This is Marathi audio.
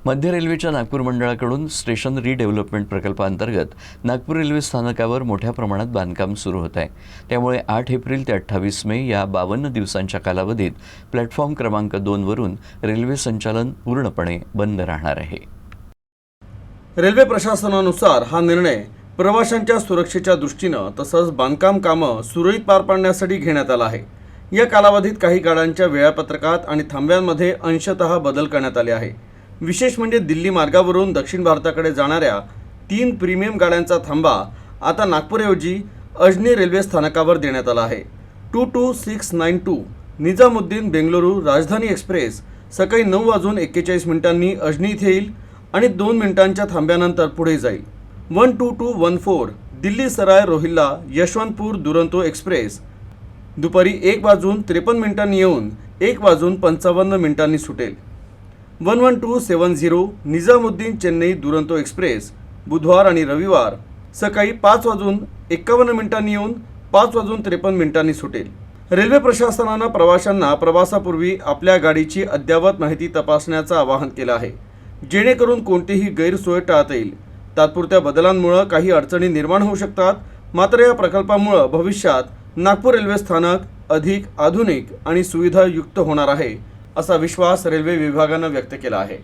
मध्य रेल्वेच्या नागपूर मंडळाकडून स्टेशन रिडेव्हलपमेंट प्रकल्पाअंतर्गत नागपूर रेल्वे स्थानकावर मोठ्या प्रमाणात बांधकाम सुरू होत आहे। त्यामुळे 8 एप्रिल ते 28 मे या 52 दिवसांच्या कालावधीत प्लॅटफॉर्म क्रमांक 2 वरून रेल्वे संचालन पूर्णपणे बंद राहणार आहे। रेल्वे प्रशासनानुसार हा निर्णय प्रवाशांच्या सुरक्षेच्या दृष्टीने तसंच बांधकाम कामं सुरळीत पार पाडण्यासाठी घेण्यात आला आहे। या कालावधीत काही गाड्यांच्या वेळापत्रकात आणि थांब्यांमध्ये अंशतः बदल करण्यात आले आहे। विशेष म्हणजे दिल्ली मार्गावरून दक्षिण भारताकडे जाणाऱ्या 3 प्रीमियम गाड्यांचा थांबा आता नागपूरऐवजी अजनी रेल्वे स्थानकावर देण्यात आला आहे। 22692 निजामुद्दीन बेंगळुरू राजधानी एक्सप्रेस सकाळी 9:41 अजनी येथे येईल आणि 2 मिनिटांच्या थांब्यानंतर पुढे जाईल। 12214 दिल्ली सराय रोहिल्ला यशवंतपूर दुरंतो एक्सप्रेस दुपारी 1:53 येऊन 1:55 सुटेल। 11270 निजामुद्दीन चेन्नई दुरंतो एक्सप्रेस बुधवार आणि रविवार सकाळी 5:51 येऊन 5:53 सुटेल। रेल्वे प्रशासनाने प्रवाशांना प्रवासापूर्वी आपल्या गाडीची अद्ययावत माहिती तपासण्याचं आवाहन केलं आहे, जेणेकरून कोणतीही गैरसोय टाळता येईल। तात्पुरत्या बदलांमुळे काही अडचणी निर्माण होऊ शकतात, मात्र या प्रकल्पामुळे भविष्यात नागपूर रेल्वे स्थानक अधिक आधुनिक आणि सुविधायुक्त होणार आहे, असा विश्वास रेल्वे विभागाने व्यक्त केला आहे।